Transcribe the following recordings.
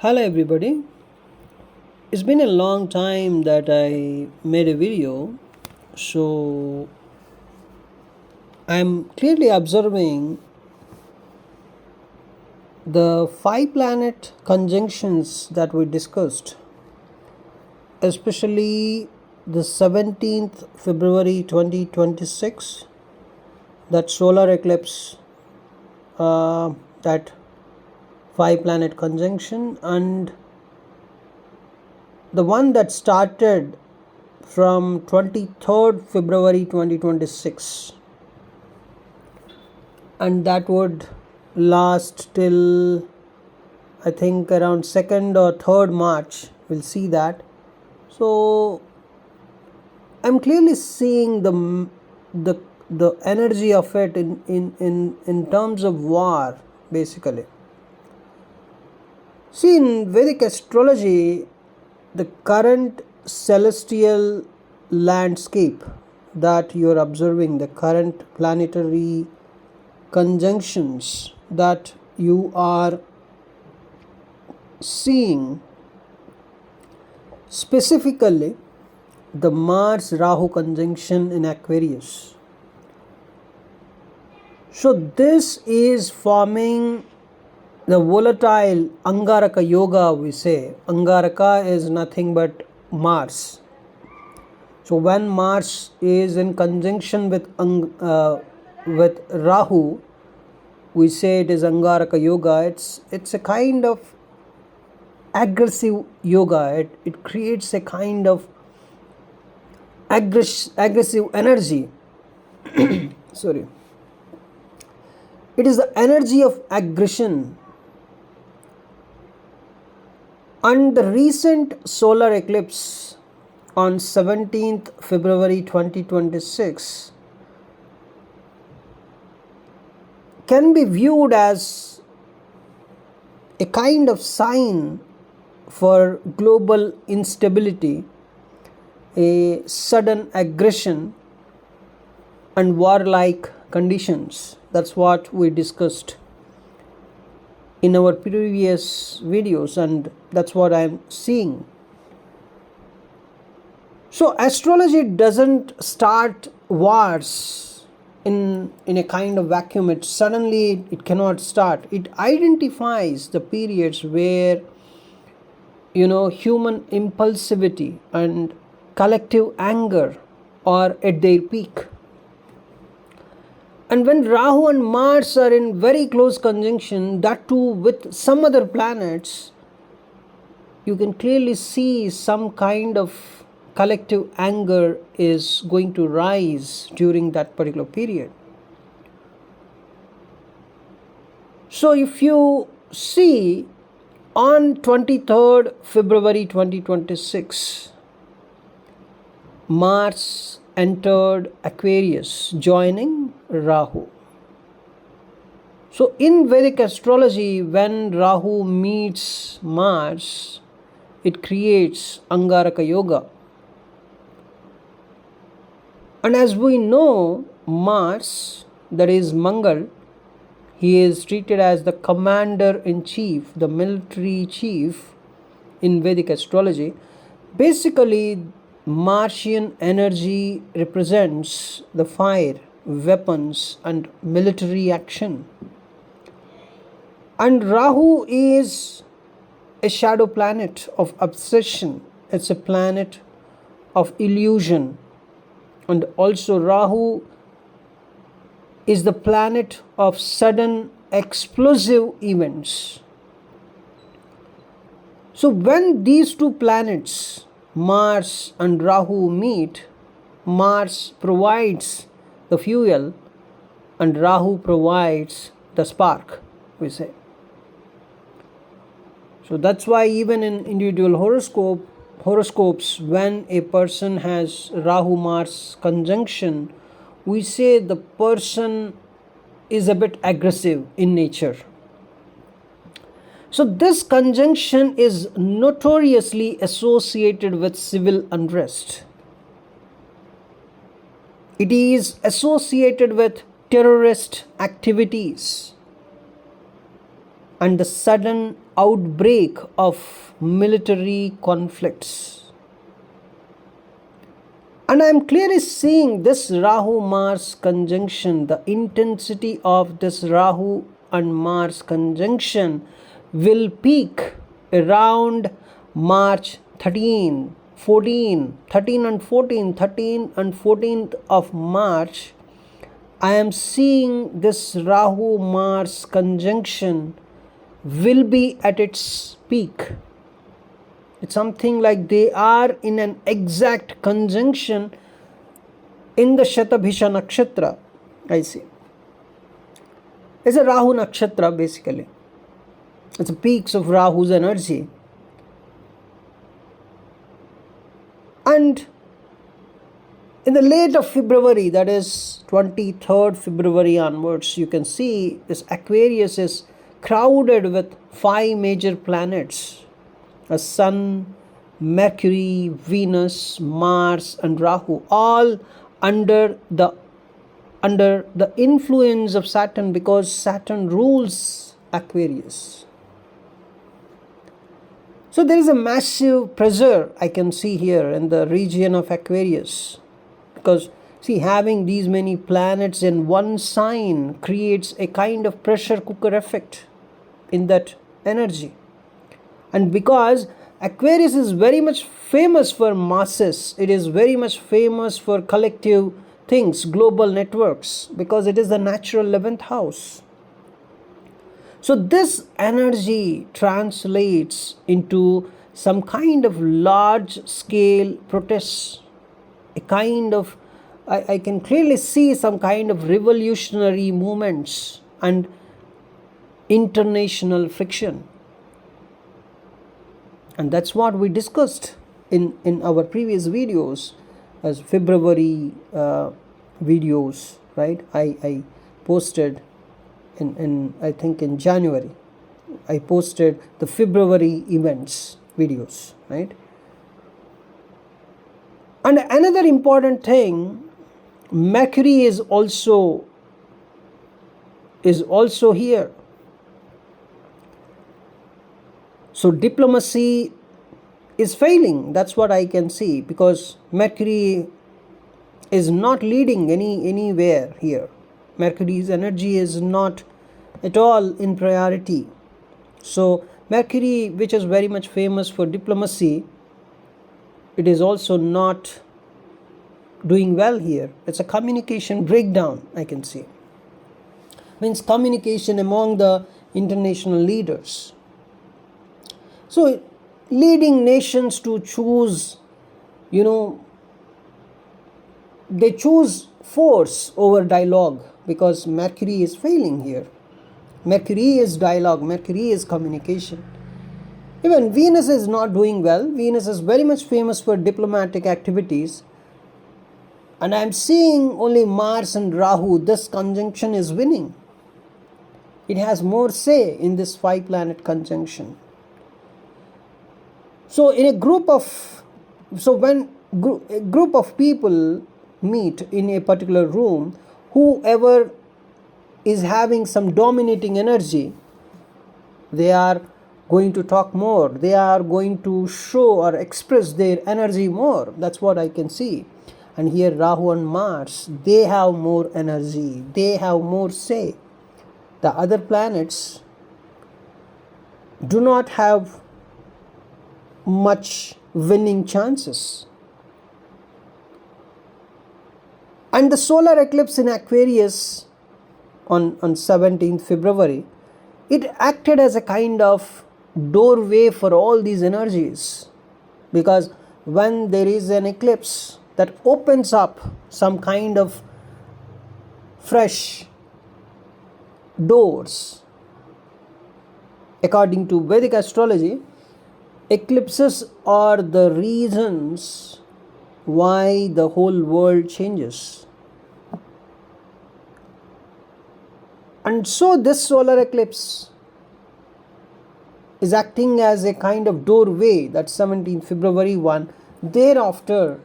Hello everybody. It's been a long time that I made a video, so I'm clearly observing the five planet conjunctions that we discussed, especially the 17th February 2026, that solar eclipse, that five planet conjunction, and the one that started from 23rd February 2026, and that would last till I think around 2nd or 3rd March. We'll see that. So I'm clearly seeing the energy of it in terms of war, basically. See, in Vedic astrology, the current celestial landscape that you're observing, the current planetary conjunctions that you are seeing, specifically the Mars Rahu conjunction in Aquarius. So this is forming the volatile Angaraka yoga, we say. Angaraka is nothing but Mars. So when Mars is in conjunction with Rahu, we say it is Angaraka yoga. It's a kind of aggressive yoga. It creates a kind of aggressive energy. Sorry. It is the energy of aggression. And the recent solar eclipse on 17th February 2026 can be viewed as a kind of sign for global instability, a sudden aggression, and warlike conditions. That's what we discussed in our previous videos, and that's what I'm seeing. So astrology doesn't start wars in a kind of vacuum. It cannot start. It identifies the periods where human impulsivity and collective anger are at their peak. And when Rahu and Mars are in very close conjunction, that too with some other planets, you can clearly see some kind of collective anger is going to rise during that particular period. So if you see, on 23rd February 2026, Mars entered Aquarius, joining Rahu. So in Vedic astrology, when Rahu meets Mars, it creates Angaraka yoga. And as we know, Mars, that is Mangal, he is treated as the commander-in-chief, the military chief in Vedic astrology. Basically, Martian energy represents the fire, weapons, and military action. And Rahu is a shadow planet of obsession. It's a planet of illusion. And also Rahu is the planet of sudden explosive events. So when these two planets, Mars and Rahu, meet, Mars provides the fuel and Rahu provides the spark, we say. So that's why even in individual horoscopes, when a person has Rahu Mars conjunction, we say the person is a bit aggressive in nature. So this conjunction is notoriously associated with civil unrest. It is associated with terrorist activities. and the sudden outbreak of military conflicts. And I am clearly seeing this Rahu-Mars conjunction, the intensity of this Rahu and Mars conjunction will peak around March 13, 14, 13 and 14, 13 and 14th of March. I am seeing this Rahu-Mars conjunction will be at its peak. It's something like they are in an exact conjunction in the Shatabhisha Nakshatra. I see. It's a Rahu Nakshatra basically. It's the peaks of Rahu's energy. And in the late of February, that is 23rd February onwards, you can see this Aquarius is crowded with 5 major planets: a Sun, Mercury, Venus, Mars and Rahu, all under the influence of Saturn, because Saturn rules Aquarius. So there is a massive pressure I can see here in the region of Aquarius, because see, having these many planets in one sign creates a kind of pressure cooker effect in that energy. And because Aquarius is very much famous for masses, it is very much famous for collective things, global networks, because it is the natural 11th house. So this energy translates into some kind of large scale protests, a kind of, I can clearly see some kind of revolutionary movements and international friction. And that's what we discussed in our previous videos as February videos, right? I posted in I think in January. I posted the February events videos, right? And another important thing, Mercury is also here. So diplomacy is failing. That's what I can see, because Mercury is not leading anywhere here. Mercury's energy is not at all in priority. So Mercury, which is very much famous for diplomacy, it is also not doing well here. It's a communication breakdown, I can see. Means communication among the international leaders. So leading nations to choose, they choose force over dialogue, because Mercury is failing here. Mercury is dialogue, Mercury is communication. Even Venus is not doing well. Venus is very much famous for diplomatic activities. And I am seeing only Mars and Rahu. This conjunction is winning. It has more say in this 5-planet conjunction. So when a group of people meet in a particular room, whoever is having some dominating energy, they are going to talk more. They are going to show or express their energy more. That's what I can see. And here Rahu and Mars, they have more energy. They have more say. The other planets do not have much winning chances. And the solar eclipse in Aquarius on 17th February, it acted as a kind of doorway for all these energies, because when there is an eclipse, that opens up some kind of fresh doors. According to Vedic astrology, eclipses are the reasons why the whole world changes. And so this solar eclipse is acting as a kind of doorway, that 17th February one. Thereafter,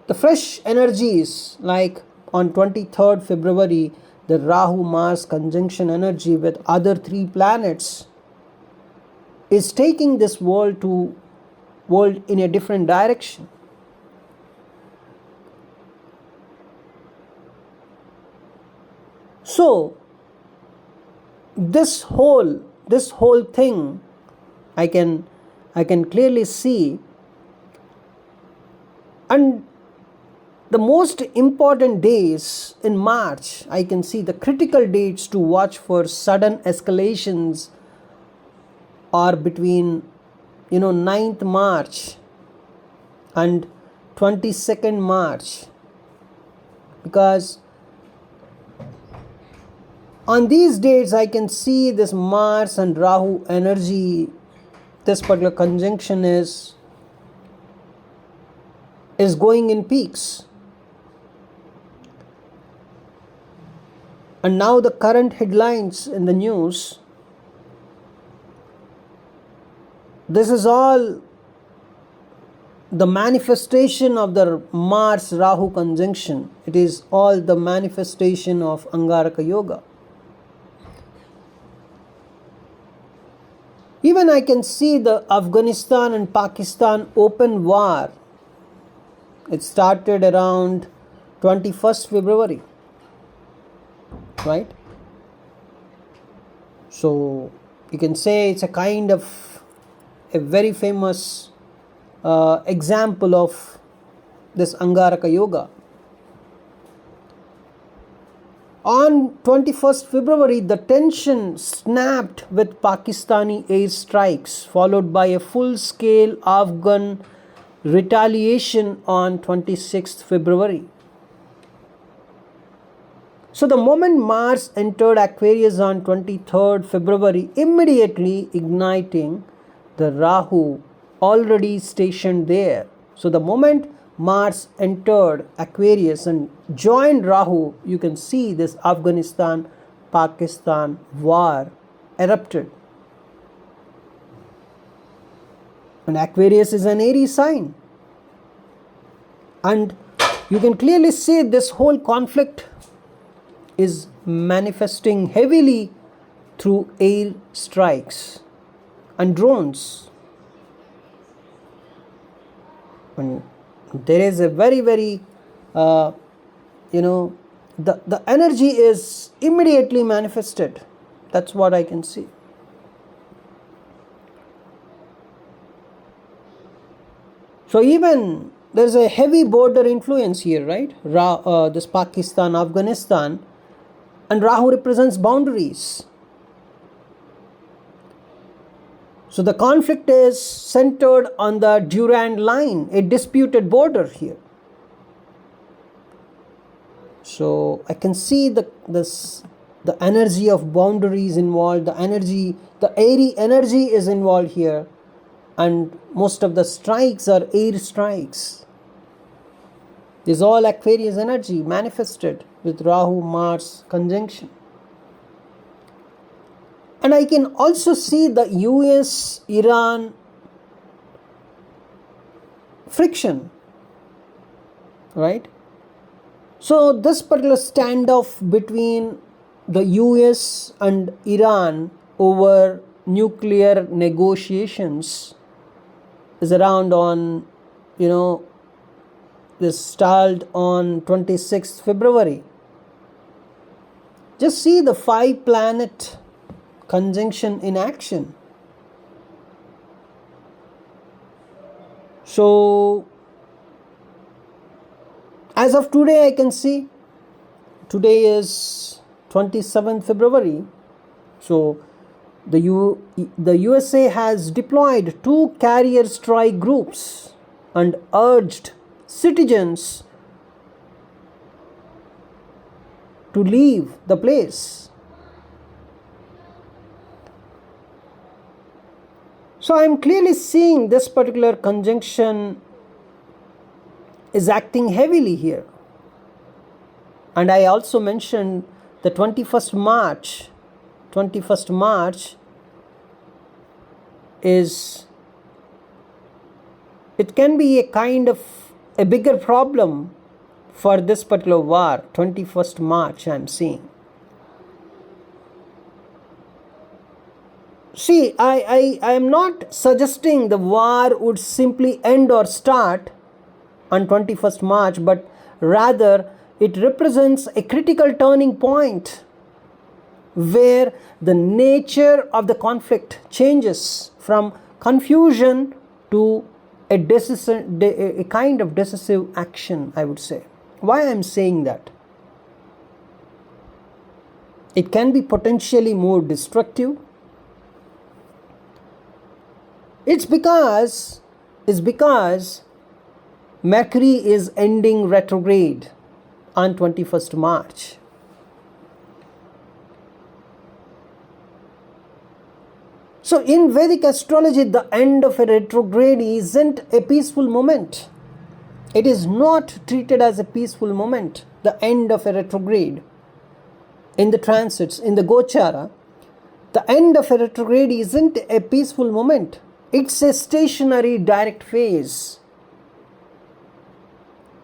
the fresh energies, like on 23rd February, the Rahu Mars conjunction energy with other 3 planets is taking this world in a different direction. So this whole thing I can clearly see. And the most important days in March, I can see the critical dates to watch for sudden escalations are between 9th March and 22nd March, because on these dates I can see this Mars and Rahu energy, this particular conjunction is going in peaks. And now the current headlines in the news, this is all the manifestation of the Mars Rahu conjunction. It is all the manifestation of Angaraka Yoga. Even I can see the Afghanistan and Pakistan open war. It started around 21st February, right? So you can say it's a kind of a very famous example of this Angaraka Yoga. On 21st February, the tension snapped with Pakistani airstrikes, followed by a full-scale Afghan retaliation on 26th February. So the moment Mars entered Aquarius on 23rd February, immediately igniting the Rahu already stationed there. So the moment Mars entered Aquarius and joined Rahu, you can see this Afghanistan-Pakistan war erupted. And Aquarius is an Aries sign. And you can clearly see this whole conflict is manifesting heavily through air strikes and drones. And there is a very, very, the energy is immediately manifested. That's what I can see. So even there's a heavy border influence here, right? This Pakistan, Afghanistan, and Rahu represents boundaries. So the conflict is centered on the Durand line, a disputed border here. So I can see the energy of boundaries involved, the airy energy is involved here, and most of the strikes are air strikes. This is all Aquarius energy manifested with Rahu-Mars conjunction. And I can also see the US-Iran friction, right? So this particular standoff between the US and Iran over nuclear negotiations is around on, this stalled on 26th February. Just see the 5-planet conjunction in action. So as of today, I can see today is 27th February. So the USA has deployed 2 carrier strike groups and urged citizens to leave the place. So I am clearly seeing this particular conjunction is acting heavily here. And I also mentioned the 21st March is, it can be a kind of a bigger problem for this particular war. 21st March I am seeing. See, I am not suggesting the war would simply end or start on 21st March, but rather it represents a critical turning point where the nature of the conflict changes from confusion to a kind of decisive action, I would say. Why I am saying that? It can be potentially more destructive. It's because Mercury is ending retrograde on 21st March. So in Vedic astrology, the end of a retrograde isn't a peaceful moment. It is not treated as a peaceful moment, the end of a retrograde. In the transits, in the Gochara, the end of a retrograde isn't a peaceful moment. It's a stationary direct phase.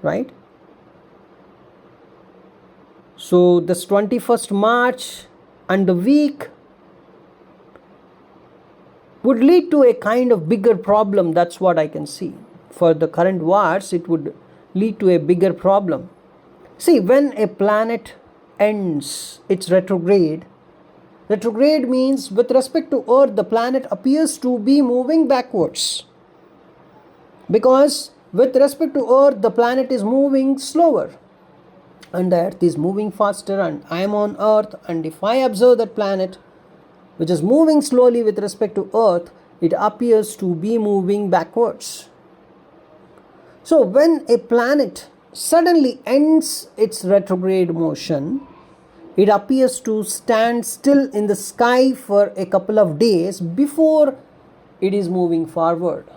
Right? So this 21st March and the week would lead to a kind of bigger problem. That's what I can see. For the current wars, it would lead to a bigger problem. See, when a planet ends its retrograde means with respect to Earth, the planet appears to be moving backwards. Because with respect to Earth, the planet is moving slower. And the Earth is moving faster, and I am on Earth. And if I observe that planet, which is moving slowly with respect to Earth, it appears to be moving backwards. So when a planet suddenly ends its retrograde motion, it appears to stand still in the sky for a couple of days before it is moving forward.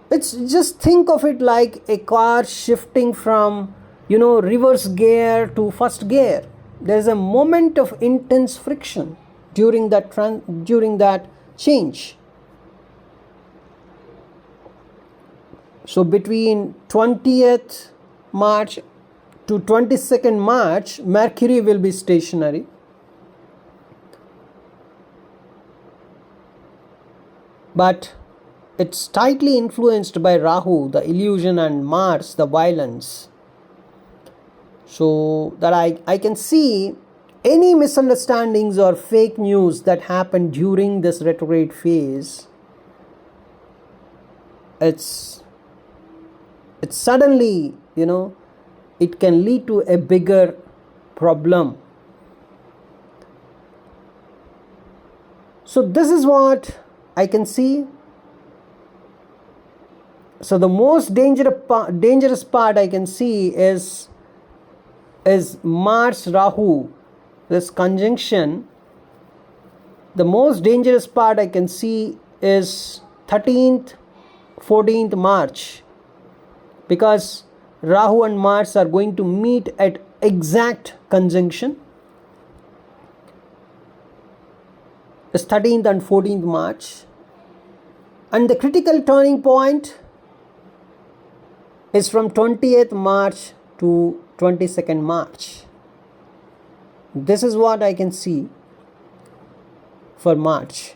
It's just think of it like a car shifting from, reverse gear to first gear. There is a moment of intense friction during that change. So between 20th March to 22nd March, Mercury will be stationary. But it's tightly influenced by Rahu, the illusion, and Mars, the violence. So that I can see any misunderstandings or fake news that happen during this retrograde phase, it's suddenly, it can lead to a bigger problem. So this is what I can see. So the most dangerous part I can see is Mars Rahu, this conjunction. The most dangerous part I can see is 13th, 14th March, because Rahu and Mars are going to meet at exact conjunction. It's 13th and 14th March. And the critical turning point is from 20th March to 22nd March. This is what I can see for March.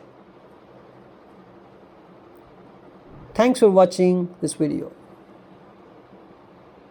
Thanks for watching this video.